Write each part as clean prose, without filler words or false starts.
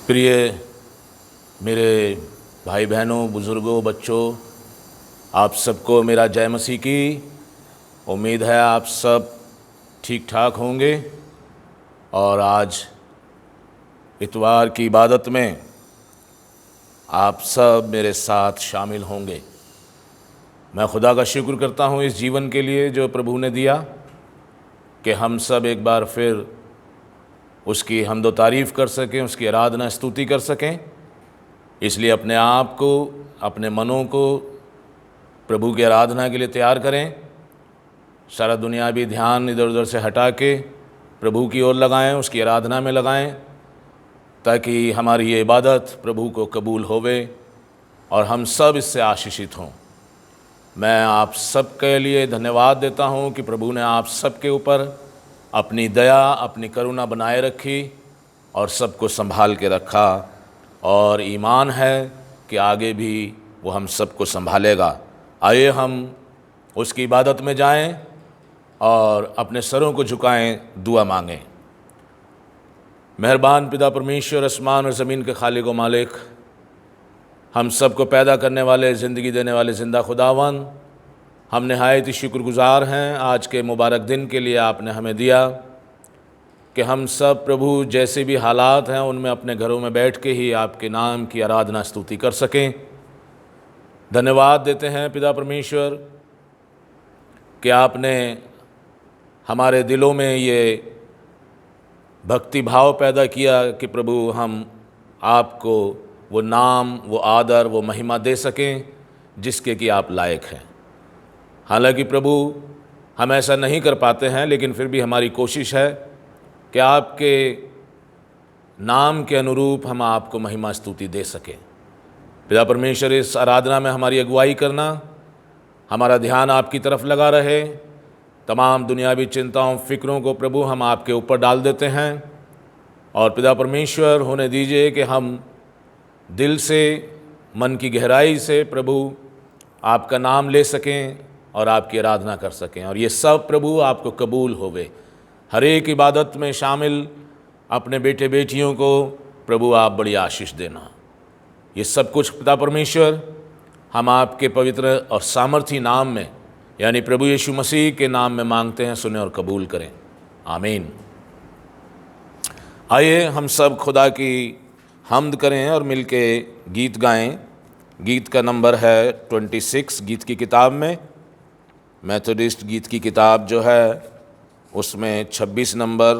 प्रिय मेरे भाई बहनों, बुज़ुर्गों, बच्चों, आप सबको मेरा जय मसीह की। उम्मीद है आप सब ठीक ठाक होंगे और आज इतवार की इबादत में आप सब मेरे साथ शामिल होंगे। मैं खुदा का शुक्र करता हूँ इस जीवन के लिए जो प्रभु ने दिया, कि हम सब एक बार फिर उसकी हम्द व तारीफ़ कर सकें, उसकी आराधना स्तुति कर सकें। इसलिए अपने आप को, अपने मनों को प्रभु की आराधना के लिए तैयार करें। सारा दुनियावी ध्यान इधर उधर से हटा के प्रभु की ओर लगाएं, उसकी आराधना में लगाएं, ताकि हमारी ये इबादत प्रभु को कबूल होवे और हम सब इससे आशीषित हों। मैं आप सब के लिए धन्यवाद देता हूँ कि प्रभु ने आप सब के ऊपर अपनी दया, अपनी करुणा बनाए रखी और सबको संभाल के रखा, और ईमान है कि आगे भी वो हम सबको संभालेगा। आइए हम उसकी इबादत में जाएं और अपने सरों को झुकाएं, दुआ मांगें। मेहरबान पिता परमेश्वर, आसमान और ज़मीन के खालिक व मालिक, हम सबको पैदा करने वाले, ज़िंदगी देने वाले ज़िंदा खुदावन, हम नहायत ही शुक्रगुज़ार हैं आज के मुबारक दिन के लिए आपने हमें दिया, कि हम सब प्रभु जैसे भी हालात हैं उनमें अपने घरों में बैठ के ही आपके नाम की आराधना स्तुति कर सकें। धन्यवाद देते हैं पिता परमेश्वर कि आपने हमारे दिलों में ये भक्ति भाव पैदा किया कि प्रभु हम आपको वो नाम, वो आदर, वो महिमा दे सकें जिसके कि आप लायक हैं। हालांकि प्रभु हम ऐसा नहीं कर पाते हैं, लेकिन फिर भी हमारी कोशिश है कि आपके नाम के अनुरूप हम आपको महिमा स्तुति दे सकें। पिता परमेश्वर, इस आराधना में हमारी अगुवाई करना, हमारा ध्यान आपकी तरफ लगा रहे। तमाम दुनियावी चिंताओं, फिक्रों को प्रभु हम आपके ऊपर डाल देते हैं, और पिता परमेश्वर होने दीजिए कि हम दिल से, मन की गहराई से प्रभु आपका नाम ले सकें और आपकी आराधना कर सकें, और ये सब प्रभु आपको कबूल होवे। हर एक इबादत में शामिल अपने बेटे बेटियों को प्रभु आप बड़ी आशीष देना। ये सब कुछ पिता परमेश्वर हम आपके पवित्र और सामर्थी नाम में, यानी प्रभु यीशु मसीह के नाम में मांगते हैं। सुने और कबूल करें, आमीन। आइए हम सब खुदा की हम्द करें और मिलके गीत गाएं। गीत का नंबर है 26 गीत की किताब में। मेथोडिस्ट गीत की किताब जो है उसमें 26 नंबर,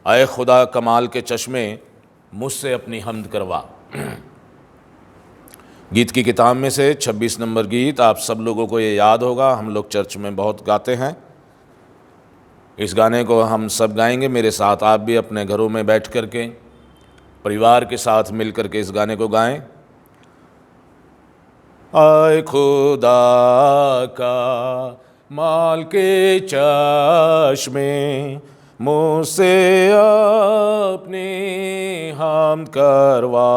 आए खुदा कमाल के चश्मे मुझसे अपनी हम्द करवा। गीत की किताब में से 26 नंबर गीत। आप सब लोगों को ये याद होगा, हम लोग चर्च में बहुत गाते हैं। इस गाने को हम सब गाएंगे मेरे साथ। आप भी अपने घरों में बैठ कर के परिवार के साथ मिल कर के इस गाने को गाएं। आए खुदा का माल के चश्मे मुझसे अपनी हम्द करवा,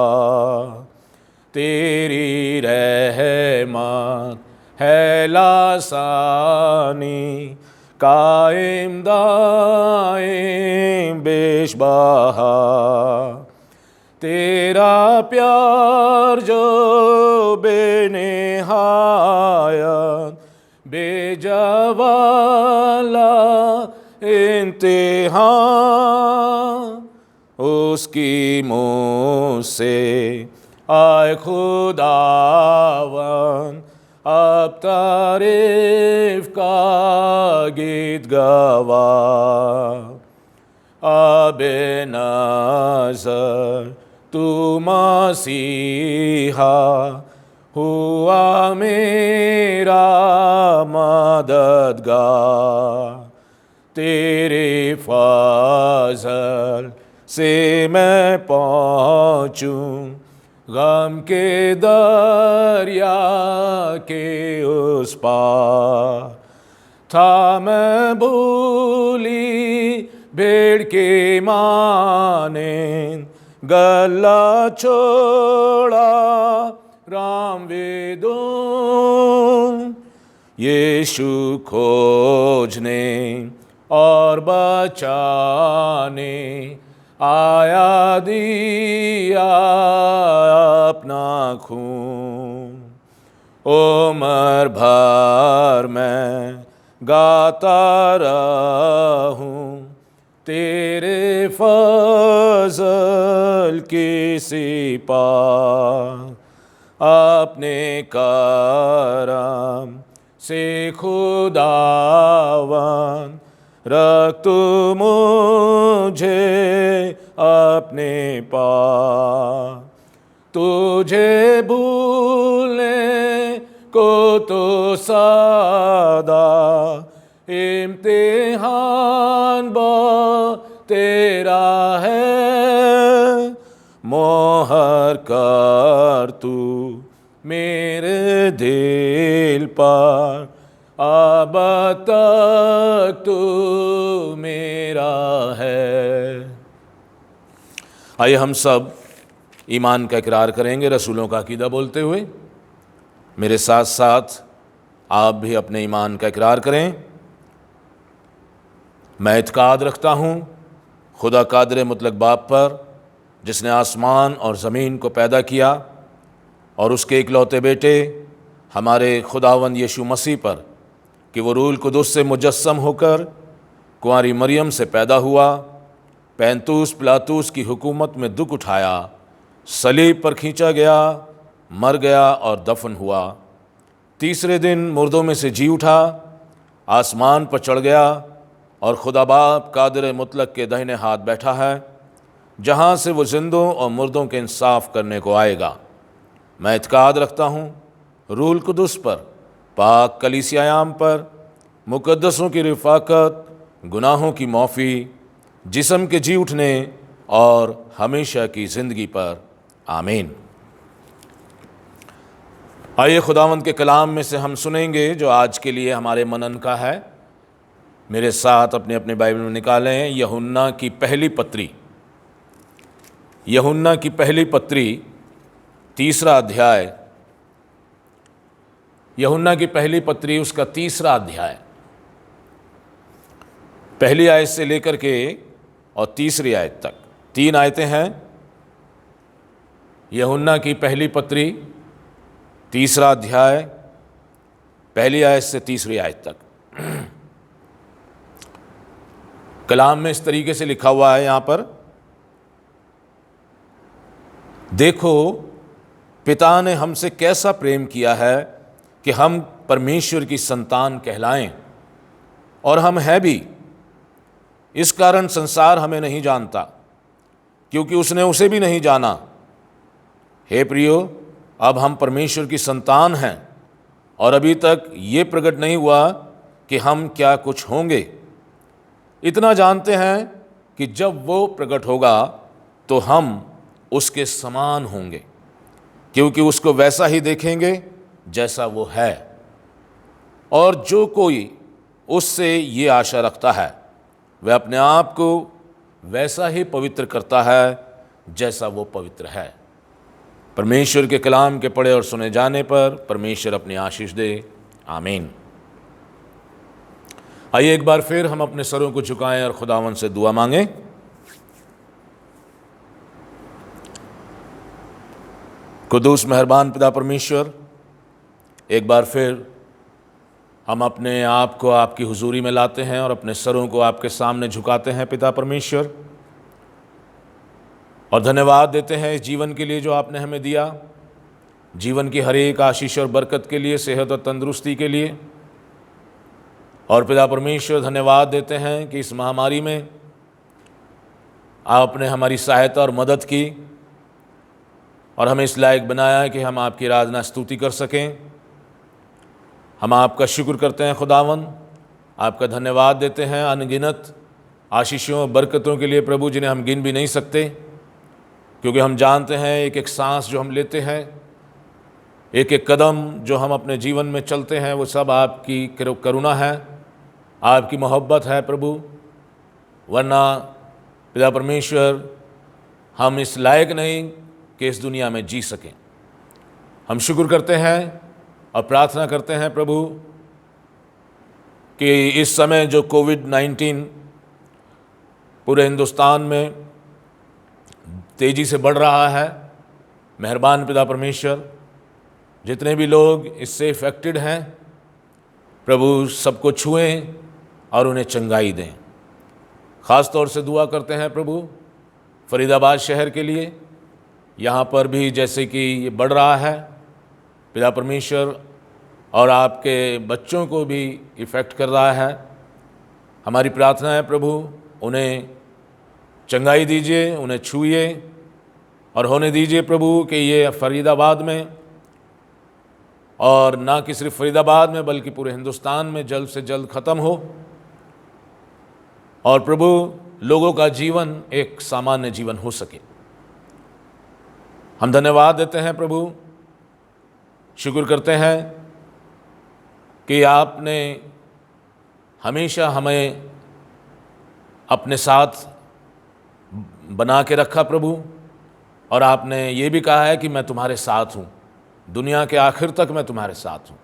तेरी रहमत है लासानी, कायम दायम बेशबहा, तेरा प्यार जो बेनिहायत बेजवाला इंतहा, उसकी मुझसे आए खुदावन अब तारीफ का गीत गवा, आबे नज़र तू मसीहा हुआ मेरा मददगार, तेरे फजल से मैं पहुँचूं गम के दरिया के उस पार, था मैं भूली भेड़ के माने, गला छोड़ा राम वेदों, यीशु खोजने और बचाने आया दिया अपना खून। उम्र भर मैं गाता रहूं तेरे फजल की सिपाह, अपने करम से खुदावन रख तू मुझे अपने पास। तुझे भूलने को तो सदा इम्तिहान तेरा है, मोहर कर तू मेरे दिल पर, अब तक तू मेरा है। आइए हम सब ईमान का इकरार करेंगे रसूलों का अकीदा बोलते हुए। मेरे साथ साथ आप भी अपने ईमान का इकरार करें। मैं इत्काद रखता हूँ खुदा कादिर मुतलक बाप पर, जिसने आसमान और ज़मीन को पैदा किया, और उसके इकलौते बेटे हमारे खुदावंद यीशु मसीह पर कि वो रूहुल कुदुस से मुजस्सम होकर कुंवारी मरियम से पैदा हुआ, पैंतूस पिलातूस की हुकूमत में दुख उठाया, सलीब पर खींचा गया, मर गया और दफन हुआ, तीसरे दिन मुर्दों में से जी उठा, आसमान पर चढ़ गया और खुदा बाप कादिर मुतलक के दाहिने हाथ बैठा है, जहाँ से वो जिंदों और मुर्दों के इंसाफ करने को आएगा। मैं इत्काद रखता हूँ रूहुल कुदुस पर, पाक कलीसियायाम पर, मुकद्दसों की रिफ़ाकत, गुनाहों की माफ़ी, जिस्म के जी उठने और हमेशा की ज़िंदगी पर। आमीन। आइए खुदावंद के कलाम में से हम सुनेंगे जो आज के लिए हमारे मनन का है। मेरे साथ अपने अपने बाइबल में निकालें यूहन्ना की पहली पत्री, यूहन्ना की पहली पत्री, तीसरा अध्याय। यूहन्ना की पहली पत्री उसका तीसरा अध्याय, पहली आयत से लेकर के और तीसरी आयत तक 3 आयतें हैं। यूहन्ना की पहली पत्री, तीसरा अध्याय, पहली आयत से तीसरी आयत तक। कलाम में इस तरीके से लिखा हुआ है यहाँ पर, देखो पिता ने हमसे कैसा प्रेम किया है कि हम परमेश्वर की संतान कहलाएं, और हम हैं भी। इस कारण संसार हमें नहीं जानता, क्योंकि उसने उसे भी नहीं जाना। हे प्रियो, अब हम परमेश्वर की संतान हैं, और अभी तक ये प्रकट नहीं हुआ कि हम क्या कुछ होंगे। इतना जानते हैं कि जब वो प्रकट होगा तो हम उसके समान होंगे, क्योंकि उसको वैसा ही देखेंगे जैसा वो है। और जो कोई उससे ये आशा रखता है वह अपने आप को वैसा ही पवित्र करता है जैसा वो पवित्र है। परमेश्वर के कलाम के पढ़े और सुने जाने पर परमेश्वर अपनी आशीष दे। आमीन। आइए एक बार फिर हम अपने सरों को झुकाएं और खुदावंद से दुआ मांगें। कुदूस मेहरबान पिता परमेश्वर, एक बार फिर हम अपने आप को आपकी हुजूरी में लाते हैं और अपने सरों को आपके सामने झुकाते हैं पिता परमेश्वर, और धन्यवाद देते हैं इस जीवन के लिए जो आपने हमें दिया, जीवन की हर एक आशीष और बरकत के लिए, सेहत और तंदुरुस्ती के लिए। और पिता परमेश्वर धन्यवाद देते हैं कि इस महामारी में आपने हमारी सहायता और मदद की और हमें इस लायक बनाया है कि हम आपकी आराधना स्तुति कर सकें। हम आपका शुक्र करते हैं खुदावन, आपका धन्यवाद देते हैं अनगिनत आशीषों और बरकतों के लिए प्रभु, जिन्हें हम गिन भी नहीं सकते, क्योंकि हम जानते हैं एक एक सांस जो हम लेते हैं, एक एक कदम जो हम अपने जीवन में चलते हैं, वो सब आपकी करुणा है, आपकी मोहब्बत है प्रभु। वरना पिता परमेश्वर हम इस लायक नहीं कि इस दुनिया में जी सकें। हम शुक्र करते हैं और प्रार्थना करते हैं प्रभु कि इस समय जो कोविड-19 पूरे हिंदुस्तान में तेज़ी से बढ़ रहा है। मेहरबान पिता परमेश्वर, जितने भी लोग इससे इफ़ेक्टेड हैं प्रभु सबको छुएं और उन्हें चंगाई दें। ख़ास तौर से दुआ करते हैं प्रभु फरीदाबाद शहर के लिए। यहाँ पर भी जैसे कि ये बढ़ रहा है पिता परमेश्वर, और आपके बच्चों को भी इफ़ेक्ट कर रहा है। हमारी प्रार्थना है प्रभु उन्हें चंगाई दीजिए, उन्हें छूइए और होने दीजिए प्रभु कि ये फरीदाबाद में, और ना कि सिर्फ फरीदाबाद में बल्कि पूरे हिंदुस्तान में जल्द से जल्द ख़त्म हो, और प्रभु लोगों का जीवन एक सामान्य जीवन हो सके। हम धन्यवाद देते हैं प्रभु, शुक्र करते हैं कि आपने हमेशा हमें अपने साथ बना के रखा प्रभु, और आपने ये भी कहा है कि मैं तुम्हारे साथ हूँ, दुनिया के आखिर तक मैं तुम्हारे साथ हूँ।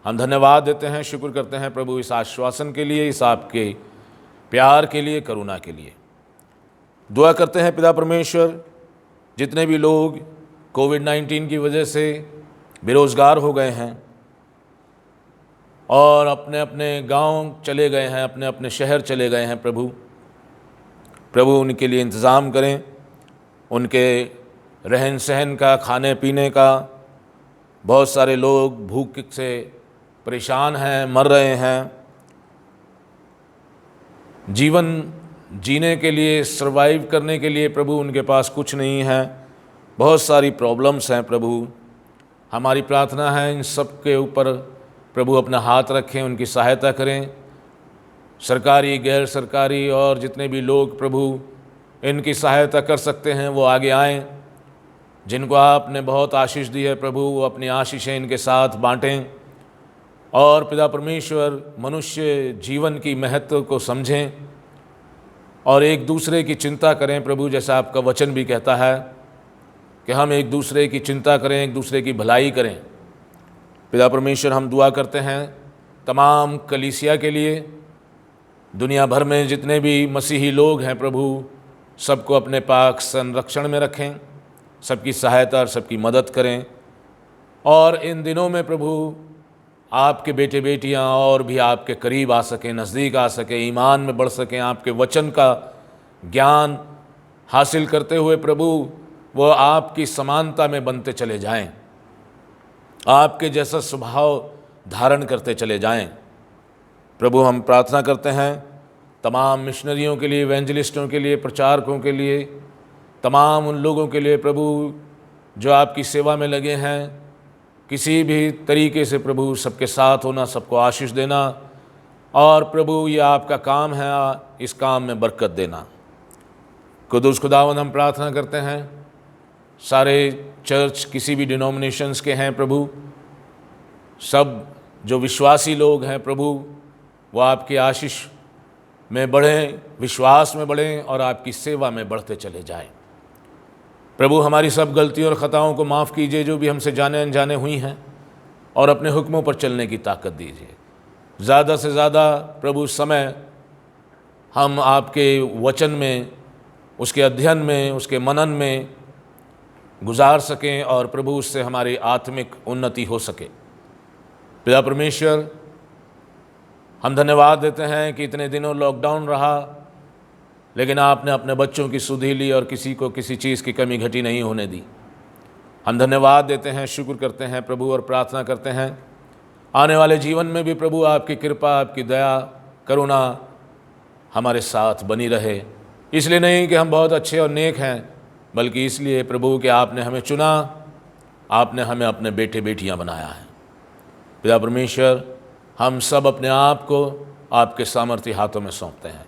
हम धन्यवाद देते हैं, शुक्र करते हैं प्रभु इस आश्वासन के लिए, इस आपके प्यार के लिए, करुणा के लिए। दुआ करते हैं पिता परमेश्वर, जितने भी लोग कोविड-19 की वजह से बेरोज़गार हो गए हैं और अपने अपने गांव चले गए हैं, अपने अपने शहर चले गए हैं प्रभु उनके लिए इंतज़ाम करें, उनके रहन सहन का, खाने पीने का। बहुत सारे लोग भूख से परेशान हैं, मर रहे हैं। जीवन जीने के लिए, सर्वाइव करने के लिए प्रभु उनके पास कुछ नहीं है, बहुत सारी प्रॉब्लम्स हैं प्रभु। हमारी प्रार्थना है इन सब के ऊपर प्रभु अपना हाथ रखें, उनकी सहायता करें। सरकारी, गैर सरकारी और जितने भी लोग प्रभु इनकी सहायता कर सकते हैं वो आगे आएं। जिनको आपने बहुत आशीष दी है प्रभु, वो अपनी आशीषें इनके साथ बांटें, और पिता परमेश्वर मनुष्य जीवन की महत्व को समझें और एक दूसरे की चिंता करें प्रभु, जैसा आपका वचन भी कहता है कि हम एक दूसरे की चिंता करें, एक दूसरे की भलाई करें। पिता परमेश्वर, हम दुआ करते हैं तमाम कलीसिया के लिए, दुनिया भर में जितने भी मसीही लोग हैं प्रभु, सबको अपने पाक संरक्षण में रखें, सबकी सहायता और सबकी मदद करें। और इन दिनों में प्रभु आपके बेटे बेटियां और भी आपके करीब आ सकें, नज़दीक आ सकें, ईमान में बढ़ सकें, आपके वचन का ज्ञान हासिल करते हुए प्रभु वो आपकी समानता में बनते चले जाएं, आपके जैसा स्वभाव धारण करते चले जाएं। प्रभु हम प्रार्थना करते हैं तमाम मिशनरियों के लिए, इवेंजलिस्टों के लिए, प्रचारकों के लिए, तमाम उन लोगों के लिए प्रभु जो आपकी सेवा में लगे हैं। किसी भी तरीके से प्रभु सबके साथ होना, सबको आशीष देना, और प्रभु ये आपका काम है, इस काम में बरकत देना। कुदूस खुदावंद हम प्रार्थना करते हैं सारे चर्च किसी भी डिनोमिनेशंस के हैं प्रभु, सब जो विश्वासी लोग हैं प्रभु वो आपकी आशीष में बढ़ें, विश्वास में बढ़ें और आपकी सेवा में बढ़ते चले जाएं। प्रभु हमारी सब गलतियों और ख़ताओं को माफ़ कीजिए जो भी हमसे जाने अनजाने हुई हैं, और अपने हुक्मों पर चलने की ताकत दीजिए। ज़्यादा से ज़्यादा प्रभु समय हम आपके वचन में, उसके अध्ययन में, उसके मनन में गुजार सकें, और प्रभु उससे हमारी आत्मिक उन्नति हो सके। पिता परमेश्वर, हम धन्यवाद देते हैं कि इतने दिनों लॉकडाउन रहा, लेकिन आपने अपने बच्चों की सुधि ली और किसी को किसी चीज़ की कमी घटी नहीं होने दी। हम धन्यवाद देते हैं, शुक्र करते हैं प्रभु, और प्रार्थना करते हैं आने वाले जीवन में भी प्रभु आपकी कृपा, आपकी दया, करुणा हमारे साथ बनी रहे। इसलिए नहीं कि हम बहुत अच्छे और नेक हैं, बल्कि इसलिए प्रभु कि आपने हमें चुना, आपने हमें अपने बेटे बेटियां बनाया है। पिता परमेश्वर, हम सब अपने आप को आपके सामर्थ्य हाथों में सौंपते हैं।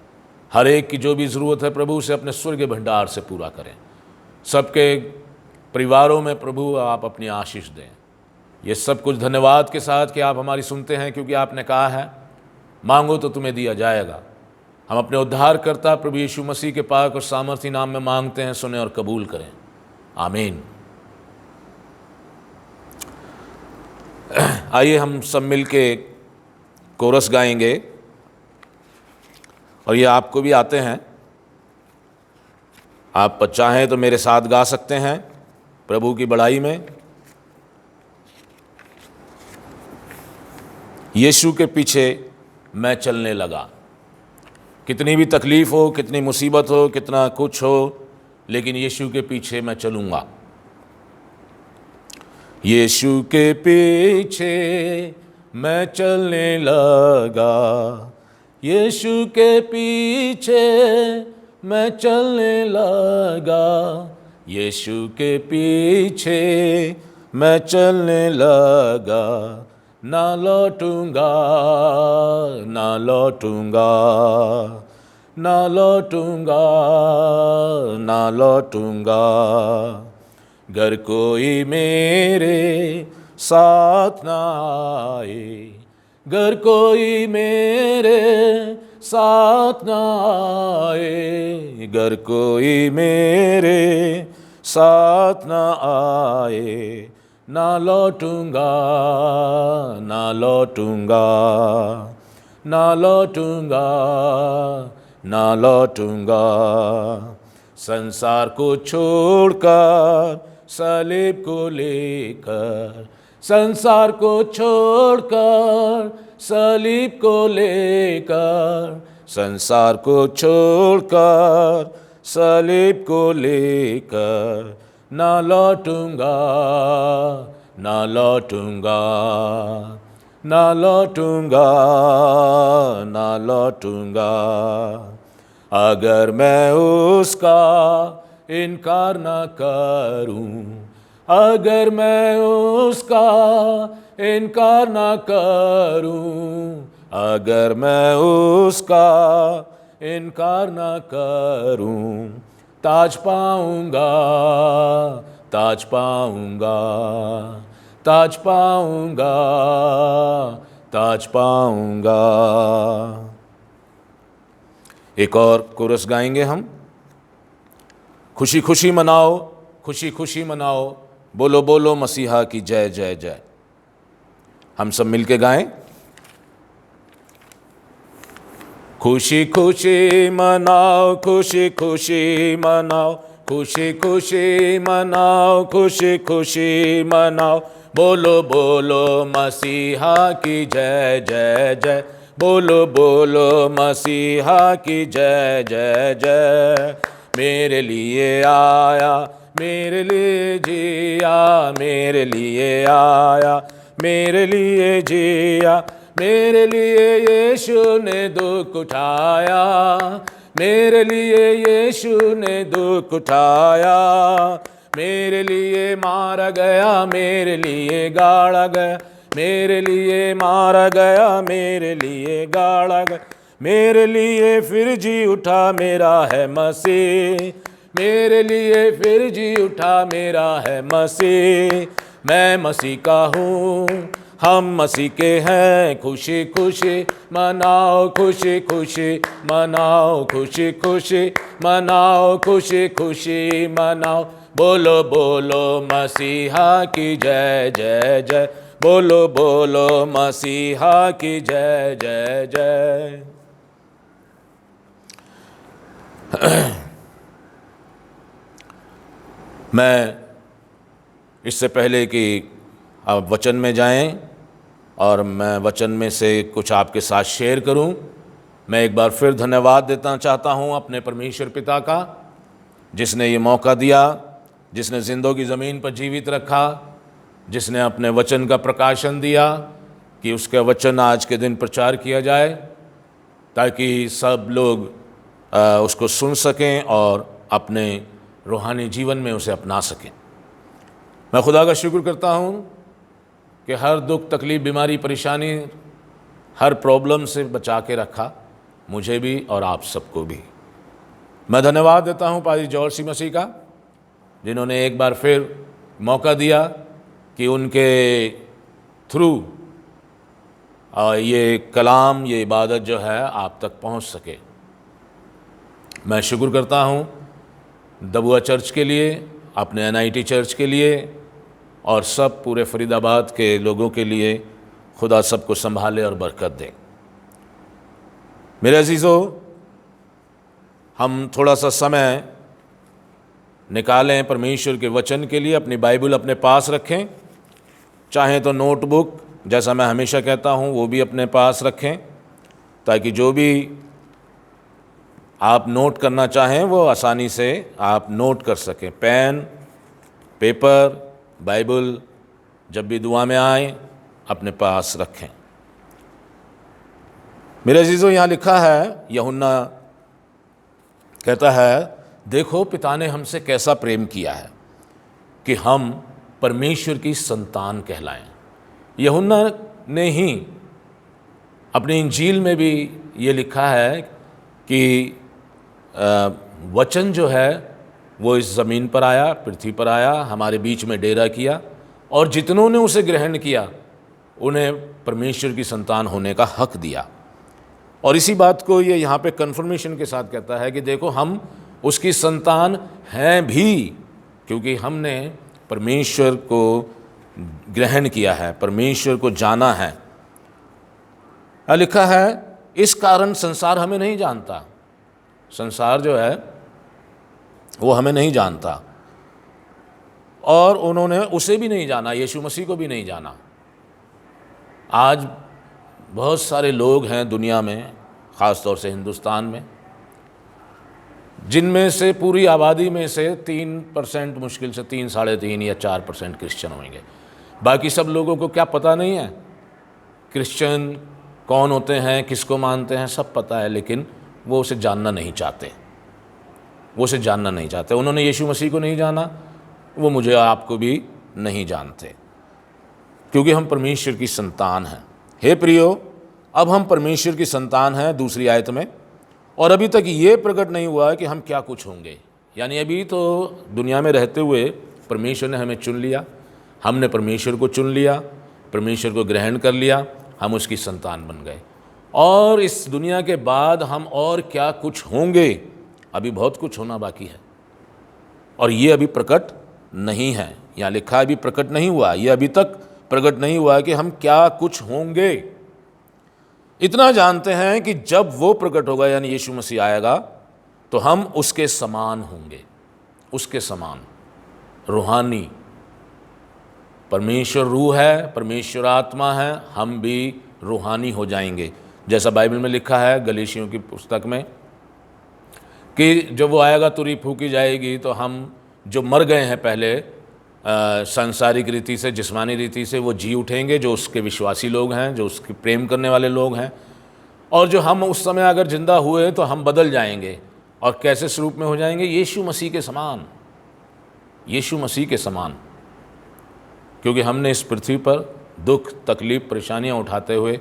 हर एक की जो भी ज़रूरत है प्रभु उसे अपने स्वर्गीय भंडार से पूरा करें। सबके परिवारों में प्रभु आप अपनी आशीष दें। ये सब कुछ धन्यवाद के साथ कि आप हमारी सुनते हैं, क्योंकि आपने कहा है मांगो तो तुम्हें दिया जाएगा। हम अपने उद्धारकर्ता प्रभु यीशु मसीह के पाक और सामर्थी नाम में मांगते हैं, सुने और कबूल करें। आमीन। आइए हम सब मिल के कोरस गाएंगे, और ये आपको भी आते हैं। आप चाहें तो मेरे साथ गा सकते हैं प्रभु की बड़ाई में। यीशु के पीछे मैं चलने लगा। कितनी भी तकलीफ़ हो, कितनी मुसीबत हो, कितना कुछ हो, लेकिन यीशु के पीछे मैं चलूँगा। यीशु के पीछे मैं चलने लगा, यीशु के पीछे मैं चलने लगा, यीशु के पीछे मैं चलने लगा। ना लौटूंगा, ना लौटूंगा, ना लौटूंगा, ना लौटूंगा। गर कोई मेरे साथ ना आए, गर कोई मेरे साथ ना आए, गर कोई मेरे साथ ना आए, ना लौटूंगा, ना लौटूंगा, ना लौटूंगा, ना लौटूंगा। संसार को छोड़कर, सलीब को लेकर, संसार को छोड़कर, सलीब को लेकर, संसार को छोड़कर, सलीब को लेकर, ना लौटूंगा, ना लौटूंगा, ना लौटूंगा, ना लौटूंगा। अगर मैं उसका इनकार ना करूं, अगर मैं उसका इनकार ना करूं, अगर मैं उसका इनकार ना करूं, ताज पाऊंगा, ताज पाऊंगा, ताज पाऊंगा, ताज पाऊंगा। एक और कोरस गाएंगे हम। खुशी खुशी मनाओ, खुशी खुशी मनाओ, बोलो बोलो मसीहा की जय जय जय। हम सब मिलके गाएं। खुशी खुशी मनाओ, खुशी खुशी मनाओ, खुशी खुशी मनाओ, खुशी खुशी मनाओ, बोलो बोलो मसीहा की जय जय जय, बोलो बोलो मसीहा की जय जय जय। मेरे लिए आया, मेरे लिए जिया, मेरे लिए आया, मेरे लिए जिया, मेरे लिए यीशु ने दुख उठाया, मेरे लिए यीशु ने दुख उठाया, मेरे लिए मारा गया, मेरे लिए गाड़ा गया, मेरे लिए मारा गया, मेरे लिए गाड़ा गया, मेरे लिए फिर जी उठा मेरा है मसीह, मेरे लिए फिर जी उठा मेरा है मसीह। मैं मसीह का हूँ, हम मसीह के हैं। खुशी खुशी मनाओ, खुशी खुशी मनाओ, खुशी खुशी मनाओ, खुशी खुशी मनाओ, बोलो बोलो मसीहा की जय जय जय, बोलो बोलो मसीहा की जय जय जय। मैं इससे पहले कि आप वचन में जाएं और मैं वचन में से कुछ आपके साथ शेयर करूं, मैं एक बार फिर धन्यवाद देना चाहता हूं अपने परमेश्वर पिता का, जिसने ये मौका दिया, जिसने ज़िंदगी ज़मीन पर जीवित रखा, जिसने अपने वचन का प्रकाशन दिया कि उसका वचन आज के दिन प्रचार किया जाए, ताकि सब लोग उसको सुन सकें और अपने रूहानी जीवन में उसे अपना सकें। मैं खुदा का शुक्र करता हूँ कि हर दुख, तकलीफ़, बीमारी, परेशानी, हर प्रॉब्लम से बचा के रखा, मुझे भी और आप सबको भी। मैं धन्यवाद देता हूँ पादरी जॉर्ज सी मसीह का, जिन्होंने एक बार फिर मौका दिया कि उनके थ्रू ये कलाम, ये इबादत जो है आप तक पहुँच सके। मैं शुक्र करता हूँ दबुआ चर्च के लिए, अपने NIT चर्च के लिए और सब पूरे फरीदाबाद के लोगों के लिए। खुदा सबको संभाले और बरकत दे। मेरे अजीज़ों, हम थोड़ा सा समय निकालें परमेश्वर के वचन के लिए, अपनी बाइबल अपने पास रखें, चाहें तो नोटबुक जैसा मैं हमेशा कहता हूँ वो भी अपने पास रखें, ताकि जो भी आप नोट करना चाहें वो आसानी से आप नोट कर सकें। पेन, पेपर, बाइबल जब भी दुआ में आए अपने पास रखें। मेरे अजीज़ों, यहाँ लिखा है, यूहन्ना कहता है, देखो पिता ने हमसे कैसा प्रेम किया है कि हम परमेश्वर की संतान कहलाएं। यूहन्ना ने ही अपनी इंजील में भी ये लिखा है कि वचन जो है वो इस ज़मीन पर आया, पृथ्वी पर आया, हमारे बीच में डेरा किया, और जितनों ने उसे ग्रहण किया उन्हें परमेश्वर की संतान होने का हक दिया। और इसी बात को ये यहाँ पे कन्फर्मेशन के साथ कहता है कि देखो हम उसकी संतान हैं भी, क्योंकि हमने परमेश्वर को ग्रहण किया है, परमेश्वर को जाना है। लिखा है, इस कारण संसार हमें नहीं जानता। संसार जो है वो हमें नहीं जानता, और उन्होंने उसे भी नहीं जाना, यीशु मसीह को भी नहीं जाना। आज बहुत सारे लोग हैं दुनिया में, ख़ास तौर से हिंदुस्तान में, जिनमें से पूरी आबादी में से 3%, मुश्किल से 3, 3.5 या 4% क्रिश्चियन होंगे। बाकी सब लोगों को क्या पता नहीं है, क्रिश्चियन कौन होते हैं, किसको मानते हैं, सब पता है, लेकिन वो उसे जानना नहीं चाहते, वो उसे जानना नहीं चाहते। उन्होंने यीशु मसीह को नहीं जाना, वो मुझे आपको भी नहीं जानते, क्योंकि हम परमेश्वर की संतान हैं। हे प्रियो, अब हम परमेश्वर की संतान हैं, दूसरी आयत में, और अभी तक ये प्रकट नहीं हुआ है कि हम क्या कुछ होंगे। यानी अभी तो दुनिया में रहते हुए परमेश्वर ने हमें चुन लिया, हमने परमेश्वर को चुन लिया, परमेश्वर को ग्रहण कर लिया, हम उसकी संतान बन गए। और इस दुनिया के बाद हम और क्या कुछ होंगे, अभी बहुत कुछ होना बाकी है, और ये अभी प्रकट नहीं है। यहाँ लिखा है अभी प्रकट नहीं हुआ, ये अभी तक प्रकट नहीं हुआ कि हम क्या कुछ होंगे। इतना जानते हैं कि जब वो प्रकट होगा, यानी यीशु मसीह आएगा, तो हम उसके समान होंगे, उसके समान रूहानी। परमेश्वर रूह है, परमेश्वर आत्मा है, हम भी रूहानी हो जाएंगे। जैसा बाइबल में लिखा है गलीशियों की पुस्तक में कि जब वो आएगा तुरही फूकी जाएगी, तो हम जो मर गए हैं पहले सांसारिक रीति से, जिस्मानी रीति से, वो जी उठेंगे, जो उसके विश्वासी लोग हैं, जो उसके प्रेम करने वाले लोग हैं। और जो हम उस समय अगर जिंदा हुए तो हम बदल जाएंगे, और कैसे स्वरूप में हो जाएंगे, यीशु मसीह के समान, यीशु मसीह के समान। क्योंकि हमने इस पृथ्वी पर दुख, तकलीफ, परेशानियां उठाते हुए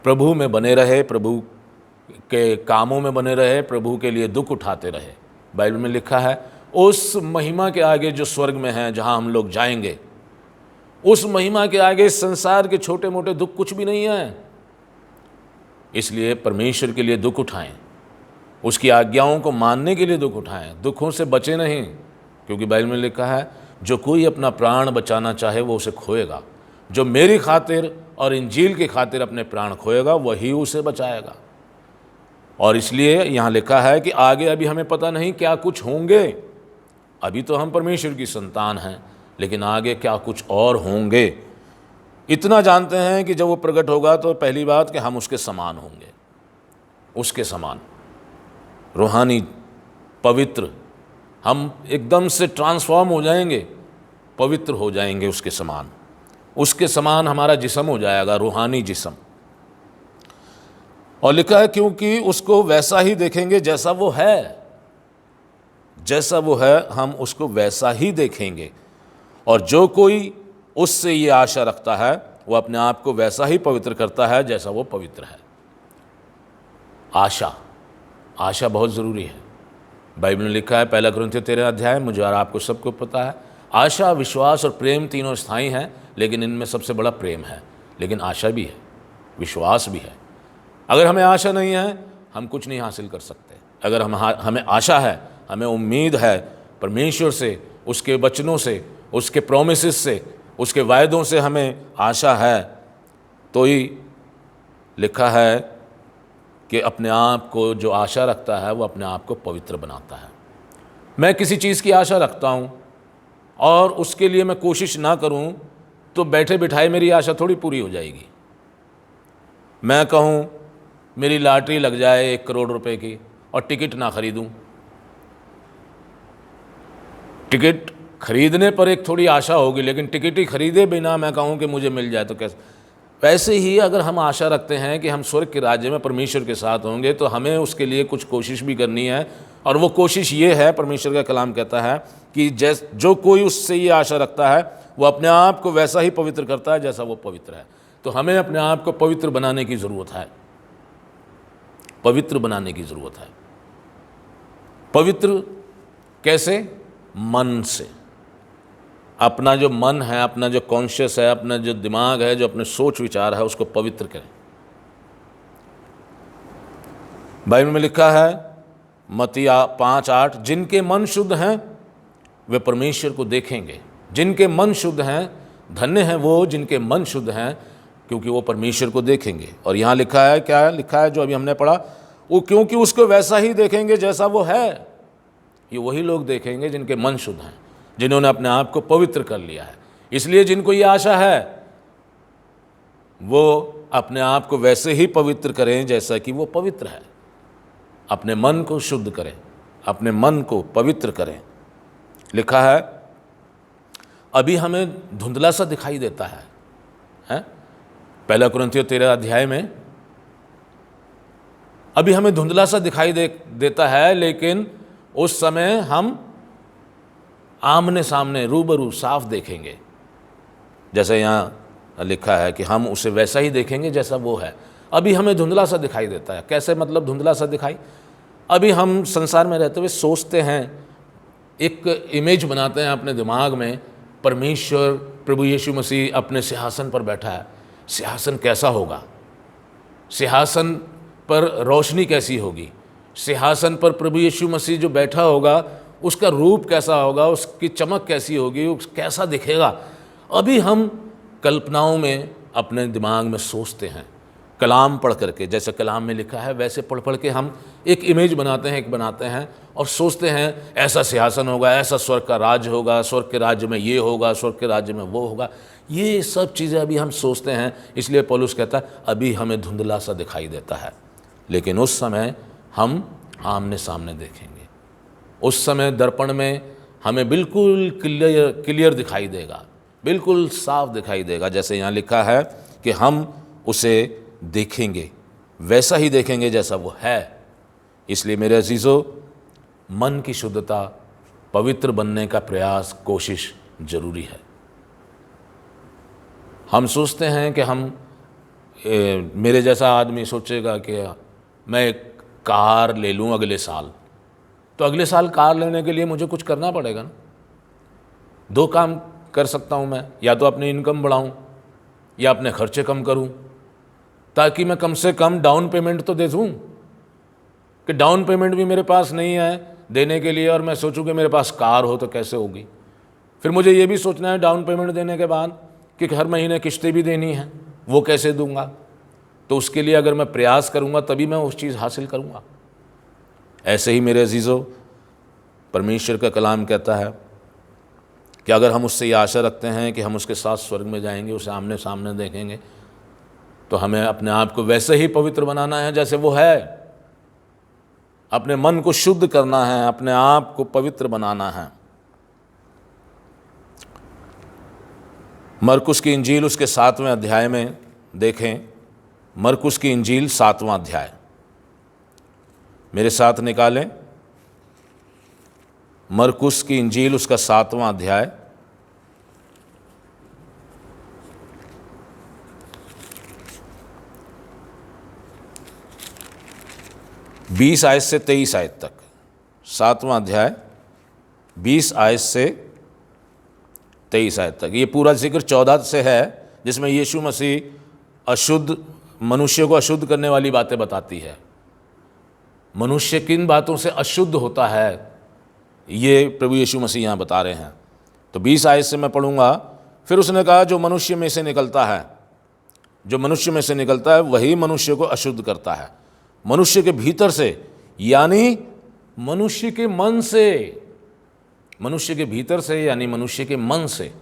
प्रभु में बने रहे, प्रभु के कामों में बने रहे, प्रभु के लिए दुख उठाते रहे। बाइबल में लिखा है उस महिमा के आगे जो स्वर्ग में है, जहां हम लोग जाएंगे, उस महिमा के आगे संसार के छोटे मोटे दुख कुछ भी नहीं है। इसलिए परमेश्वर के लिए दुख उठाएं, उसकी आज्ञाओं को मानने के लिए दुख उठाएं, दुखों से बचे नहीं। क्योंकि बाइबल में लिखा है जो कोई अपना प्राण बचाना चाहे वो उसे खोएगा, जो मेरी खातिर और इंजील की खातिर अपने प्राण खोएगा वही उसे बचाएगा। और इसलिए यहाँ लिखा है कि आगे अभी हमें पता नहीं क्या कुछ होंगे। अभी तो हम परमेश्वर की संतान हैं, लेकिन आगे क्या कुछ और होंगे। इतना जानते हैं कि जब वो प्रकट होगा तो पहली बात कि हम उसके समान होंगे, उसके समान रूहानी, पवित्र। हम एकदम से ट्रांसफॉर्म हो जाएंगे, पवित्र हो जाएंगे उसके समान। उसके समान हमारा जिस्म हो जाएगा, रूहानी जिस्म। और लिखा है क्योंकि उसको वैसा ही देखेंगे जैसा वो है, जैसा वो है हम उसको वैसा ही देखेंगे। और जो कोई उससे ये आशा रखता है वो अपने आप को वैसा ही पवित्र करता है जैसा वो पवित्र है। आशा, आशा बहुत ज़रूरी है। बाइबल में लिखा है 1 कुरिन्थियों 13 अध्याय, मुझे और आपको सबको पता है, आशा, विश्वास और प्रेम तीनों स्थायी हैं, लेकिन इनमें सबसे बड़ा प्रेम है। लेकिन आशा भी है, विश्वास भी है। अगर हमें आशा नहीं है हम कुछ नहीं हासिल कर सकते। अगर हमें आशा है, हमें उम्मीद है परमेश्वर से, उसके वचनों से, उसके प्रोमिसेस से, उसके वायदों से हमें आशा है, तो ही लिखा है कि अपने आप को जो आशा रखता है वो अपने आप को पवित्र बनाता है। मैं किसी चीज़ की आशा रखता हूँ और उसके लिए मैं कोशिश ना करूँ तो बैठे बिठाए मेरी आशा थोड़ी पूरी हो जाएगी। मैं कहूँ मेरी लॉटरी लग जाए 1 करोड़ रुपए की और टिकट ना खरीदूँ, टिकट खरीदने पर एक थोड़ी आशा होगी, लेकिन टिकट ही खरीदे बिना मैं कहूँ कि मुझे मिल जाए तो कैसे। वैसे ही अगर हम आशा रखते हैं कि हम स्वर्ग के राज्य में परमेश्वर के साथ होंगे तो हमें उसके लिए कुछ कोशिश भी करनी है। और वो कोशिश ये है, परमेश्वर का कलाम कहता है कि जो कोई उससे ये आशा रखता है वो अपने आप को वैसा ही पवित्र करता है जैसा वो पवित्र है। तो हमें अपने आप को पवित्र बनाने की ज़रूरत है, पवित्र बनाने की ज़रूरत है। पवित्र कैसे? मन से। अपना जो मन है, अपना जो कॉन्शियस है, अपना जो दिमाग है, जो अपने सोच विचार है, उसको पवित्र करें। बाइबल में लिखा है मत्ती 5:8, जिनके मन शुद्ध हैं वे परमेश्वर को देखेंगे। जिनके मन शुद्ध हैं, धन्य हैं वो जिनके मन शुद्ध हैं, क्योंकि वो परमेश्वर को देखेंगे। और यहाँ लिखा है, क्या लिखा है जो अभी हमने पढ़ा, वो क्योंकि उसको वैसा ही देखेंगे जैसा वो है। ये वही लोग देखेंगे जिनके मन शुद्ध हैं, जिन्होंने अपने आप को पवित्र कर लिया है। इसलिए जिनको ये आशा है वो अपने आप को वैसे ही पवित्र करें जैसा कि वो पवित्र है। अपने मन को शुद्ध करें, अपने मन को पवित्र करें। लिखा है, अभी हमें धुंधला सा दिखाई देता है, 1 कुरिन्थियों 13 अध्याय में अभी हमें धुंधला सा दिखाई देता है, लेकिन उस समय हम आमने सामने रूबरू साफ देखेंगे। जैसे यहाँ लिखा है कि हम उसे वैसा ही देखेंगे जैसा वो है। अभी हमें धुंधला सा दिखाई देता है। कैसे मतलब धुंधला सा दिखाई? अभी हम संसार में रहते हुए सोचते हैं, एक इमेज बनाते हैं अपने दिमाग में, परमेश्वर प्रभु यीशु मसीह अपने सिंहासन पर बैठा है। सिंहासन कैसा होगा? सिंहासन पर रोशनी कैसी होगी? सिंहासन पर प्रभु यीशु मसीह जो बैठा होगा उसका रूप कैसा होगा? उसकी चमक कैसी होगी? कैसा दिखेगा? अभी हम कल्पनाओं में अपने दिमाग में सोचते हैं, कलाम पढ़ करके, जैसे कलाम में लिखा है वैसे पढ़ पढ़ के हम एक इमेज बनाते हैं और सोचते हैं ऐसा सिंहासन होगा, ऐसा स्वर्ग का राज्य होगा, स्वर्ग के राज्य में ये होगा, स्वर्ग के राज्य में वो होगा। ये सब चीज़ें अभी हम सोचते हैं। इसलिए पौलुस कहता है अभी हमें धुंधला सा दिखाई देता है, लेकिन उस समय हम आमने सामने देखेंगे। उस समय दर्पण में हमें बिल्कुल क्लियर दिखाई देगा, बिल्कुल साफ दिखाई देगा। जैसे यहाँ लिखा है कि हम उसे देखेंगे, वैसा ही देखेंगे जैसा वो है। इसलिए मेरे अजीज़ों, मन की शुद्धता, पवित्र बनने का प्रयास, कोशिश जरूरी है। हम सोचते हैं कि मेरे जैसा आदमी सोचेगा कि मैं एक कार ले लूँ अगले साल, तो अगले साल कार लेने के लिए मुझे कुछ करना पड़ेगा ना। 2 काम कर सकता हूँ मैं, या तो अपनी इनकम बढ़ाऊँ या अपने खर्चे कम करूँ, ताकि मैं कम से कम डाउन पेमेंट तो दे दूँ। कि डाउन पेमेंट भी मेरे पास नहीं है देने के लिए और मैं सोचूं कि मेरे पास कार हो तो कैसे होगी। फिर मुझे ये भी सोचना है डाउन पेमेंट देने के बाद कि हर महीने किस्तें भी देनी है, वो कैसे दूंगा। तो उसके लिए अगर मैं प्रयास करूंगा तभी मैं उस चीज़ हासिल करूंगा। ऐसे ही मेरे अजीज़ों, परमेश्वर का कलाम कहता है कि अगर हम उससे ये आशा रखते हैं कि हम उसके साथ स्वर्ग में जाएंगे, उसे आमने सामने देखेंगे, तो हमें अपने आप को वैसे ही पवित्र बनाना है जैसे वो है। अपने मन को शुद्ध करना है, अपने आप को पवित्र बनाना है। मरकुस की इंजील उसके 7वें अध्याय में देखें। मरकुस की इंजील 7वां अध्याय मेरे साथ निकालें। मरकुस की इंजील उसका 7वां अध्याय, बीस आयत से 23 आयत तक। 7वां अध्याय 20 आयत से 23 आयत तक। ये पूरा जिक्र 14 से है, जिसमें यीशु मसीह अशुद्ध मनुष्य को अशुद्ध करने वाली बातें बताती है। मनुष्य किन बातों से अशुद्ध होता है ये प्रभु यीशु मसीह यहाँ बता रहे हैं। तो 20 आयत से मैं पढ़ूंगा। फिर उसने कहा, जो मनुष्य में से निकलता है, जो मनुष्य में से निकलता है वही मनुष्य को अशुद्ध करता है। मनुष्य के भीतर से, यानी मनुष्य के मन से मनुष्य के भीतर से, यानी मनुष्य के मन से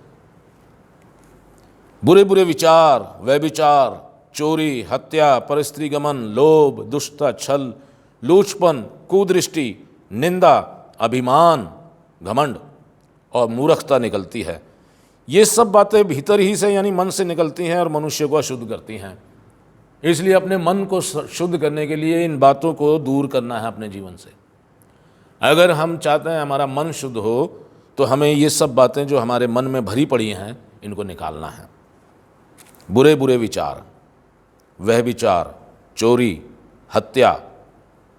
बुरे बुरे विचार, व्यभिचार, चोरी, हत्या, परस्त्रीगमन, लोभ, दुष्टता, छल, लूचपन, कुदृष्टि, निंदा, अभिमान, घमंड और मूर्खता निकलती है। ये सब बातें भीतर ही से यानी मन से निकलती हैं और मनुष्य को अशुद्ध करती हैं। इसलिए अपने मन को शुद्ध करने के लिए इन बातों को दूर करना है अपने जीवन से। अगर हम चाहते हैं हमारा मन शुद्ध हो तो हमें ये सब बातें जो हमारे मन में भरी पड़ी हैं इनको निकालना है। बुरे बुरे विचार, व्यभिचार, चोरी, हत्या,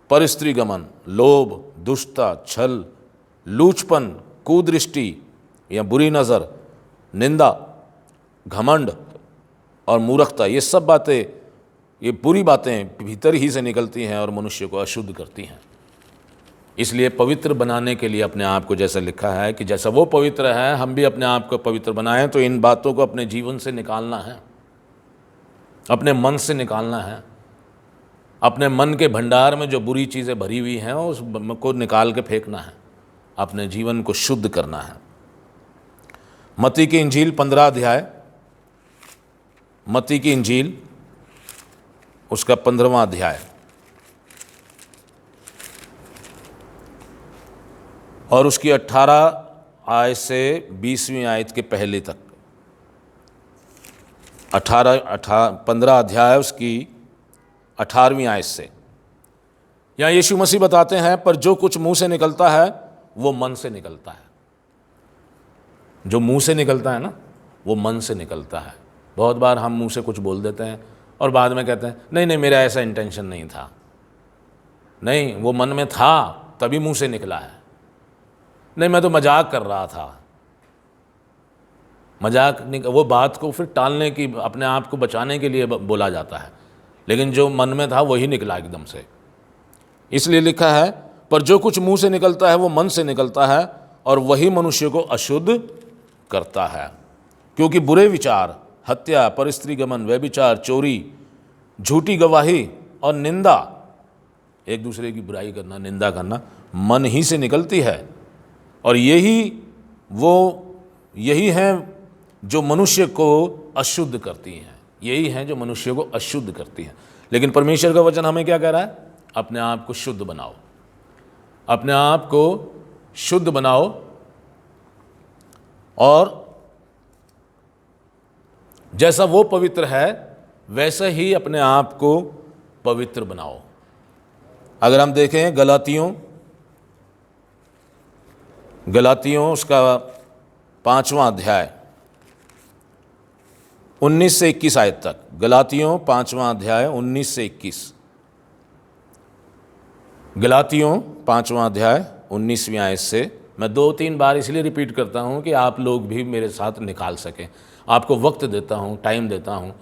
परस्त्रीगमन, लोभ, दुष्टता, छल, लूचपन, कुदृष्टि या बुरी नज़र, निंदा, घमंड और मूर्खता, ये सब बातें, ये बुरी बातें भीतर ही से निकलती हैं और मनुष्य को अशुद्ध करती हैं। इसलिए पवित्र बनाने के लिए अपने आप को, जैसा लिखा है कि जैसा वो पवित्र है हम भी अपने आप को पवित्र बनाएं, तो इन बातों को अपने जीवन से निकालना है, अपने मन से निकालना है। अपने मन के भंडार में जो बुरी चीज़ें भरी हुई हैं उसको निकाल के फेंकना है, अपने जीवन को शुद्ध करना है। मत्ती की इंजील 15 अध्याय, मत्ती की इंजील उसका 15वां अध्याय और उसकी 18 आयत से 20वीं आयत के पहले तक, 15 अध्याय उसकी 18वीं आयत से। यहाँ यीशु मसीह बताते हैं, पर जो कुछ मुंह से निकलता है वो मन से निकलता है। जो मुंह से निकलता है ना, वो मन से निकलता है। बहुत बार हम मुंह से कुछ बोल देते हैं और बाद में कहते हैं नहीं नहीं मेरा ऐसा इंटेंशन नहीं था। नहीं, वो मन में था तभी मुंह से निकला है। नहीं, मैं तो मजाक कर रहा था। मजाक वो बात को फिर टालने की, अपने आप को बचाने के लिए बोला जाता है, लेकिन जो मन में था वही निकला एकदम से। इसलिए लिखा है, पर जो कुछ मुंह से निकलता है वो मन से निकलता है और वही मनुष्य को अशुद्ध करता है। क्योंकि बुरे विचार, हत्या, परस्त्रीगमन, व्यभिचार, चोरी, झूठी गवाही और निंदा, एक दूसरे की बुराई करना, निंदा करना, मन ही से निकलती है। और यही हैं जो मनुष्य को अशुद्ध करती हैं, यही हैं जो मनुष्य को अशुद्ध करती हैं। लेकिन परमेश्वर का वचन हमें क्या कह रहा है? अपने आप को शुद्ध बनाओ, अपने आप को शुद्ध बनाओ और जैसा वो पवित्र है वैसा ही अपने आप को पवित्र बनाओ। अगर हम देखें गलातियों उसका 5वां अध्याय 19 से 21 आयत तक, गलातियों 5वां अध्याय 19 से 21, गलातियों 5वां अध्याय 19वीं आयत से। मैं 2-3 बार इसलिए रिपीट करता हूँ कि आप लोग भी मेरे साथ निकाल सकें। आपको वक्त देता हूँ, टाइम देता हूँ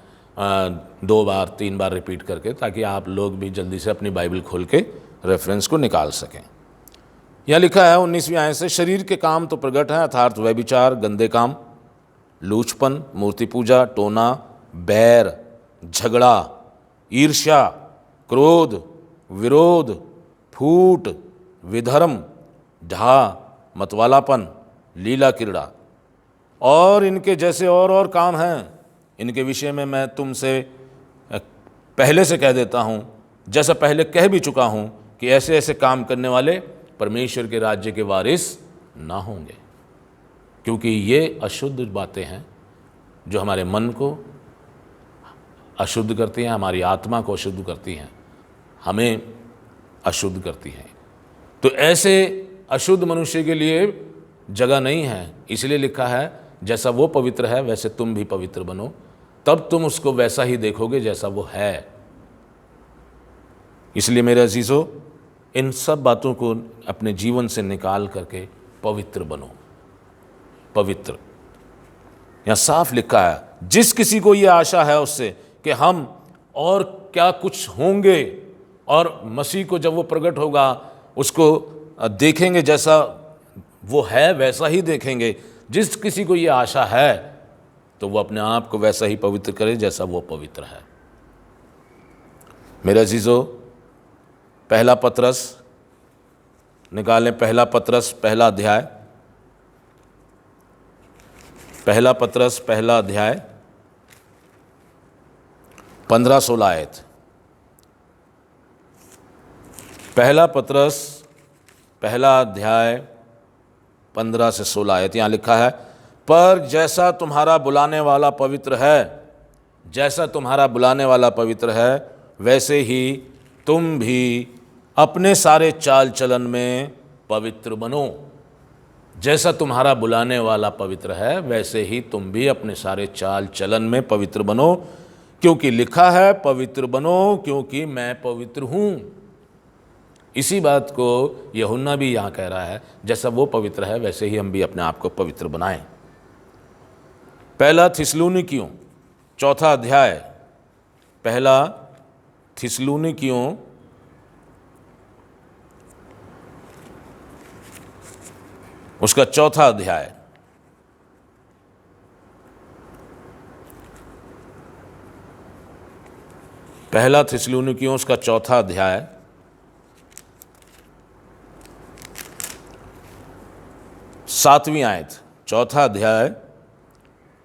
2 बार 3 बार रिपीट करके, ताकि आप लोग भी जल्दी से अपनी बाइबल खोल के रेफरेंस को निकाल सकें। यह लिखा है 19वीं आयत से, शरीर के काम तो प्रकट हैं, अर्थात व्यभिचार, गंदे काम, लूचपन, मूर्ति पूजा, टोना, बैर, झगड़ा, ईर्ष्या, क्रोध, विरोध, फूट, विधर्म, ढा, मतवालापन, लीला क्रीड़ा और इनके जैसे और काम हैं। इनके विषय में मैं तुमसे पहले से कह देता हूँ, जैसा पहले कह भी चुका हूँ, कि ऐसे ऐसे काम करने वाले परमेश्वर के राज्य के वारिस ना होंगे। क्योंकि ये अशुद्ध बातें हैं जो हमारे मन को अशुद्ध करती हैं, हमारी आत्मा को अशुद्ध करती हैं, हमें अशुद्ध करती हैं। तो ऐसे अशुद्ध मनुष्य के लिए जगह नहीं है। इसलिए लिखा है, जैसा वो पवित्र है वैसे तुम भी पवित्र बनो, तब तुम उसको वैसा ही देखोगे जैसा वो है। इसलिए मेरे अजीज़ों, इन सब बातों को अपने जीवन से निकाल करके पवित्र बनो। पवित्र, यहाँ साफ लिखा है, जिस किसी को ये आशा है उससे कि हम और क्या कुछ होंगे और मसीह को जब वो प्रकट होगा उसको देखेंगे, जैसा वो है वैसा ही देखेंगे। जिस किसी को ये आशा है तो वो अपने आप को वैसा ही पवित्र करे जैसा वो पवित्र है। मेरे अजीज़ों, पहला पत्रस निकालें, पहला पत्रस पहला अध्याय पहला पत्रस पहला अध्याय 15-16 आयत। पहला पत्रस पहला अध्याय 15 से 16 आयत। यहाँ लिखा है, पर जैसा तुम्हारा बुलाने वाला पवित्र है, जैसा तुम्हारा बुलाने वाला पवित्र है, वैसे ही तुम भी अपने सारे चाल चलन में पवित्र बनो। जैसा तुम्हारा बुलाने वाला पवित्र है, वैसे ही तुम भी अपने सारे चाल चलन में पवित्र बनो, क्योंकि लिखा है, पवित्र बनो क्योंकि मैं पवित्र हूँ। इसी बात को यूहन्ना भी यहाँ कह रहा है, जैसा वो पवित्र है वैसे ही हम भी अपने आप को पवित्र बनाएं। पहला थिस्सलुनीकियों चौथा अध्याय, पहला थिस्सलुनीकियों उसका चौथा अध्याय, पहला थिस्सलुनीकियों उसका चौथा अध्याय 7वीं आयत। चौथा अध्याय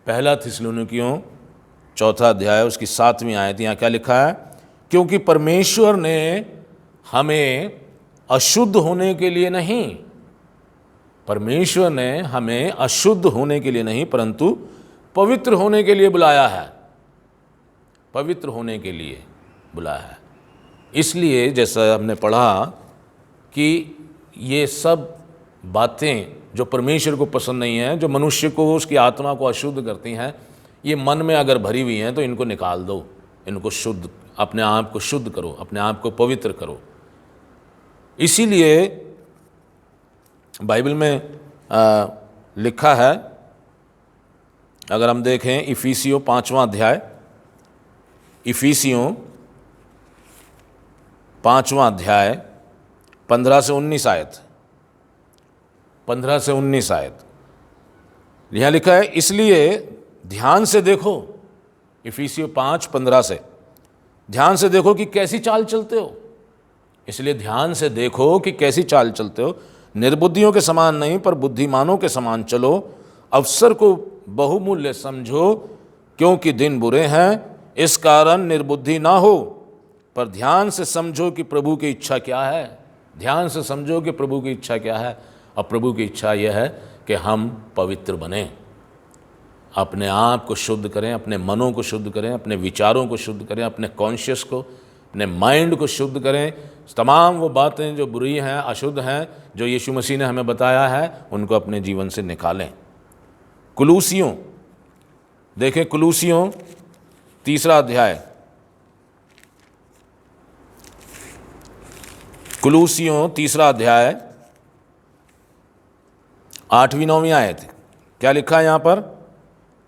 पहला थिस्सलुनीकियों चौथा अध्याय उसकी 7वीं आयत। यहाँ क्या लिखा है, क्योंकि परमेश्वर ने हमें अशुद्ध होने के लिए नहीं, परमेश्वर ने हमें अशुद्ध होने के लिए नहीं परंतु पवित्र होने के लिए बुलाया है, पवित्र होने के लिए बुलाया है। इसलिए जैसा हमने पढ़ा कि ये सब बातें जो परमेश्वर को पसंद नहीं है, जो मनुष्य को उसकी आत्मा को अशुद्ध करती हैं, ये मन में अगर भरी हुई हैं तो इनको निकाल दो, इनको शुद्ध, अपने आप को शुद्ध करो, अपने आप को पवित्र करो। इसीलिए बाइबल में लिखा है, अगर हम देखें इफिसियों 5वां अध्याय, इफिसियों 5वां अध्याय 15 से 19 आयत, 15 से 19 आयत। यहाँ लिखा है, इसलिए ध्यान से देखो, इफिसियों 5:15 से, ध्यान से देखो कि कैसी चाल चलते हो। इसलिए ध्यान से देखो कि कैसी चाल चलते हो, निर्बुद्धियों के समान नहीं पर बुद्धिमानों के समान चलो, अवसर को बहुमूल्य समझो, क्योंकि दिन बुरे हैं, इस कारण निर्बुद्धि ना हो, पर ध्यान से समझो कि प्रभु की इच्छा क्या है। ध्यान से समझो कि प्रभु की इच्छा क्या है, और प्रभु की इच्छा यह है कि हम पवित्र बने, अपने आप को शुद्ध करें, अपने मनों को शुद्ध करें, अपने विचारों को शुद्ध करें, अपने कॉन्शियस को, अपने माइंड को शुद्ध करें। तमाम वो बातें जो बुरी हैं, अशुद्ध हैं, जो यीशु मसीह ने हमें बताया है, उनको अपने जीवन से निकालें। कुलूसियों देखें, कुलूसियों 3रा अध्याय, कुलूसियों 3रा अध्याय 8वीं-9वीं आयत। क्या लिखा है यहाँ पर?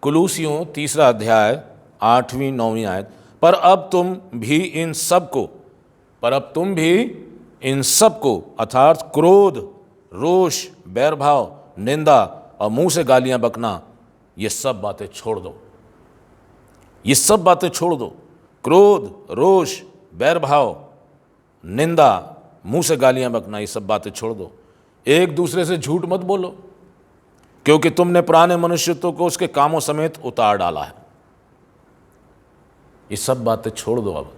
कुलूसियों 3रा अध्याय 8वीं-9वीं आयत। पर अब तुम भी इन सब को अर्थात क्रोध, रोष, बैरभाव, निंदा और मुंह से गालियां बकना, ये सब बातें छोड़ दो। ये सब बातें छोड़ दो। क्रोध, रोष, बैरभाव, निंदा, मुंह से गालियां बकना, ये सब बातें छोड़ दो। एक दूसरे से झूठ मत बोलो, क्योंकि तुमने पुराने मनुष्यत्व को उसके कामों समेत उतार डाला है। ये सब बातें छोड़ दो। अब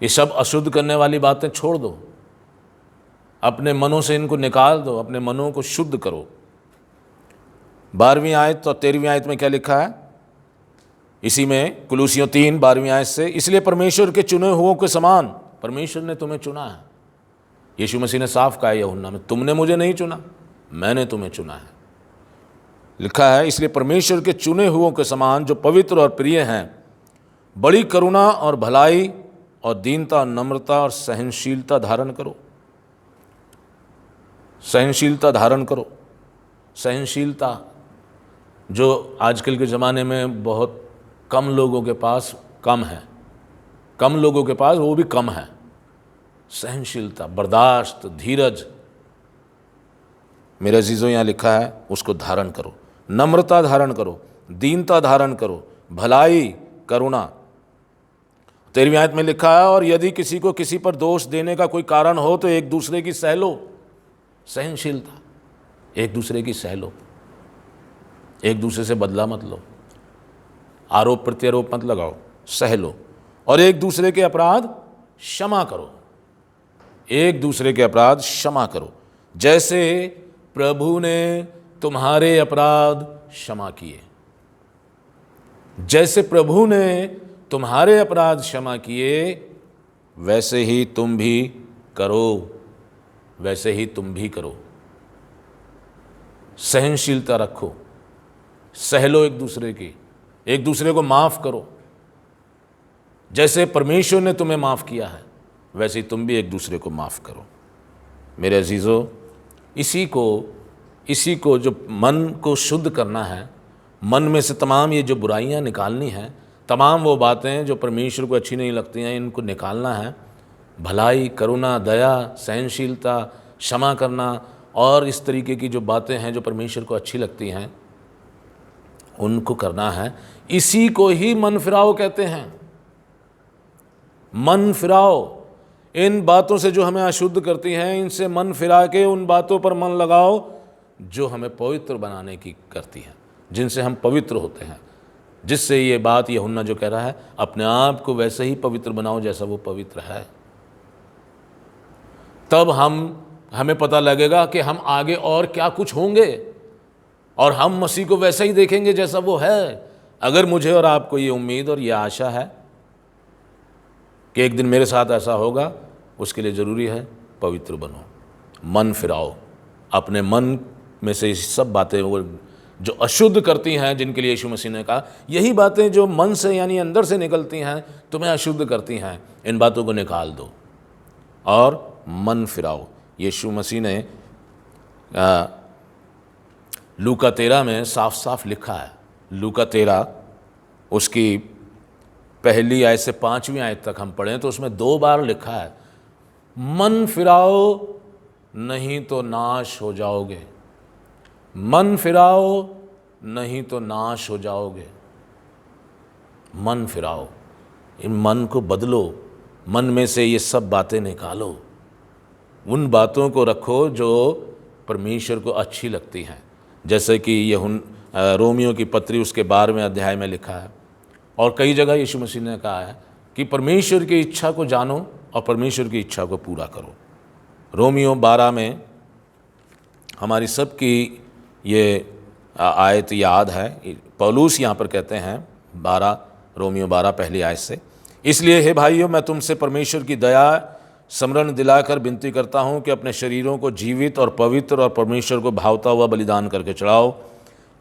ये सब अशुद्ध करने वाली बातें छोड़ दो, अपने मनों से इनको निकाल दो, अपने मनों को शुद्ध करो। 12वीं आयत और 13वीं आयत में क्या लिखा है? इसी में कुलूसियों 3:12वीं आयत से, इसलिए परमेश्वर के चुने हुओं के समान, परमेश्वर ने तुम्हें चुना है। यीशु मसीह ने साफ कहा यूहन्ना में, तुमने मुझे नहीं चुना, मैंने तुम्हें चुना है। लिखा है, इसलिए परमेश्वर के चुने हुओं के समान जो पवित्र और प्रिय हैं, बड़ी करुणा और भलाई और दीनता, नम्रता और सहनशीलता धारण करो। सहनशीलता धारण करो। सहनशीलता जो आजकल के ज़माने में बहुत कम लोगों के पास कम है, कम लोगों के पास वो भी कम है। सहनशीलता, बर्दाश्त, धीरज, मेरे अजीज़ों यहाँ लिखा है, उसको धारण करो। नम्रता धारण करो, दीनता धारण करो, भलाई, करुणा। 13वीं आयत में लिखा है, और यदि किसी को किसी पर दोष देने का कोई कारण हो तो एक दूसरे की सह लो। सहनशीलता, एक दूसरे की सह लो। एक दूसरे से बदला मत लो, आरोप प्रत्यारोप मत लगाओ, सह लो और एक दूसरे के अपराध क्षमा करो। एक दूसरे के अपराध क्षमा करो, जैसे प्रभु ने तुम्हारे अपराध क्षमा किए। जैसे प्रभु ने तुम्हारे अपराध क्षमा किए, वैसे ही तुम भी करो, वैसे ही तुम भी करो। सहनशीलता रखो, सह लो एक दूसरे की, एक दूसरे को माफ करो। जैसे परमेश्वर ने तुम्हें माफ किया है, वैसे ही तुम भी एक दूसरे को माफ करो। मेरे अजीजों, इसी को जो मन को शुद्ध करना है, मन में से तमाम ये जो बुराइयां निकालनी हैं, तमाम वो बातें जो परमेश्वर को अच्छी नहीं लगती हैं, इनको निकालना है। भलाई, करुणा, दया, सहनशीलता, क्षमा करना और इस तरीके की जो बातें हैं जो परमेश्वर को अच्छी लगती हैं, उनको करना है। इसी को ही मन फिराओ कहते हैं। मन फिराओ, इन बातों से जो हमें अशुद्ध करती हैं, इनसे मन फिरा के उन बातों पर मन लगाओ जो हमें पवित्र बनाने की करती हैं, जिनसे हम पवित्र होते हैं। जिससे ये बात यूहन्ना जो कह रहा है, अपने आप को वैसे ही पवित्र बनाओ जैसा वो पवित्र है। तब हमें पता लगेगा कि हम आगे और क्या कुछ होंगे और हम मसीह को वैसा ही देखेंगे जैसा वो है। अगर मुझे और आपको ये उम्मीद और ये आशा है कि एक दिन मेरे साथ ऐसा होगा, उसके लिए ज़रूरी है पवित्र बनो, मन फिराओ, अपने मन में से सब बातें वो जो अशुद्ध करती हैं, जिनके लिए यीशु मसीह ने कहा, यही बातें जो मन से यानी अंदर से निकलती हैं, तुम्हें अशुद्ध करती हैं, इन बातों को निकाल दो और मन फिराओ। यीशु मसीह ने लूका 13 में साफ साफ लिखा है। लूका 13 उसकी पहली आयत से 5वीं आयत तक हम पढ़ें तो उसमें 2 बार लिखा है, मन फिराओ नहीं तो नाश हो जाओगे। मन फिराओ नहीं तो नाश हो जाओगे। मन फिराओ, इन मन को बदलो, मन में से ये सब बातें निकालो, उन बातों को रखो जो परमेश्वर को अच्छी लगती हैं। जैसे कि ये रोमियो की पत्री उसके 12वें अध्याय में लिखा है और कई जगह यीशु मसीह ने कहा है कि परमेश्वर की इच्छा को जानो और परमेश्वर की इच्छा को पूरा करो। रोमियो 12 में हमारी सबकी ये आयत याद है। पौलुस यहाँ पर कहते हैं रोमियो 12 पहली आयत से, इसलिए हे भाइयों, मैं तुमसे परमेश्वर की दया स्मरण दिलाकर विनती करता हूँ कि अपने शरीरों को जीवित और पवित्र और परमेश्वर को भावता हुआ बलिदान करके चढ़ाओ,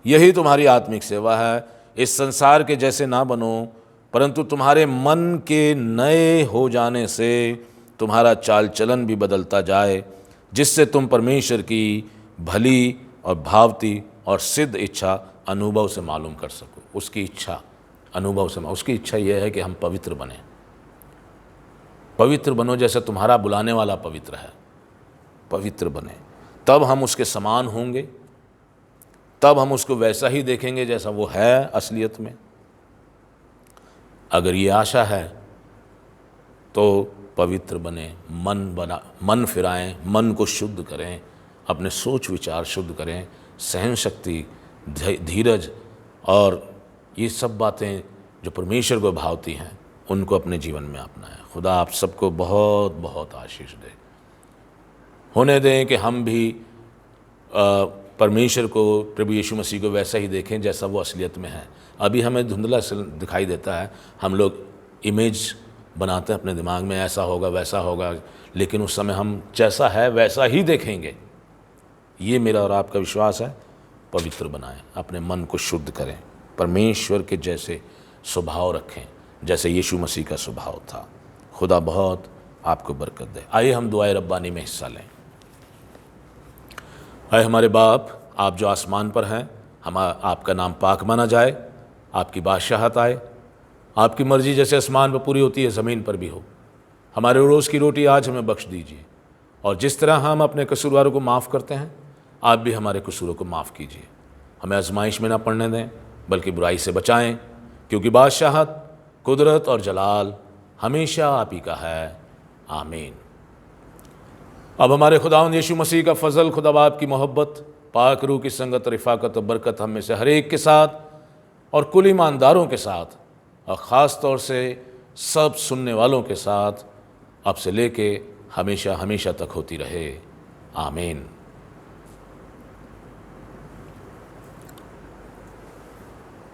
यही तुम्हारी आत्मिक सेवा है। इस संसार के जैसे ना बनो, परंतु तुम्हारे मन के नए हो जाने से तुम्हारा चाल चलन भी बदलता जाए, जिससे तुम परमेश्वर की भली और भावती और सिद्ध इच्छा अनुभव से मालूम कर सको। उसकी इच्छा अनुभव से, उसकी इच्छा यह है कि हम पवित्र बने। पवित्र बनो जैसे तुम्हारा बुलाने वाला पवित्र है, पवित्र बने, तब हम उसके समान होंगे, तब हम उसको वैसा ही देखेंगे जैसा वो है असलियत में। अगर ये आशा है तो पवित्र बने, मन फिराएं, मन को शुद्ध करें, अपने सोच विचार शुद्ध करें, सहन शक्ति, धीरज और ये सब बातें जो परमेश्वर को भावती हैं, उनको अपने जीवन में अपनाएं। खुदा आप सबको बहुत बहुत आशीष दे। होने दें कि हम भी परमेश्वर को, प्रभु यीशु मसीह को वैसा ही देखें जैसा वो असलियत में है। अभी हमें धुंधला दिखाई देता है, हम लोग इमेज बनाते हैं अपने दिमाग में, ऐसा होगा वैसा होगा, लेकिन उस समय हम जैसा है वैसा ही देखेंगे। ये मेरा और आपका विश्वास है। पवित्र बनाएं, अपने मन को शुद्ध करें, परमेश्वर के जैसे स्वभाव रखें जैसे यीशु मसीह का स्वभाव था। खुदा बहुत आपको बरकत दे। आइए हम दुआए रब्बानी में हिस्सा लें। आए हमारे बाप, आप जो आसमान पर हैं, आपका नाम पाक माना जाए, आपकी बादशाहत आए, आपकी मर्जी जैसे आसमान पर पूरी होती है ज़मीन पर भी हो। हमारे रोज़ की रोटी आज हमें बख्श दीजिए, और जिस तरह हम अपने कसूरवारों को माफ़ करते हैं, आप भी हमारे कसूरों को माफ़ कीजिए। हमें आजमाइश में ना पड़ने दें, बल्कि बुराई से बचाएं, क्योंकि बादशाहत, कुदरत और जलाल हमेशा आप ही का है। आमीन। अब हमारे खुदावंद यीशु मसीह का फ़ज़ल, खुदा बाप की मोहब्बत, पाक रूह की संगत, रिफ़ाकत और बरकत हम में से हर एक के साथ और कुल ईमानदारों के साथ और ख़ास तौर से सब सुनने वालों के साथ अब से लेके हमेशा हमेशा तक होती रहे। आमीन।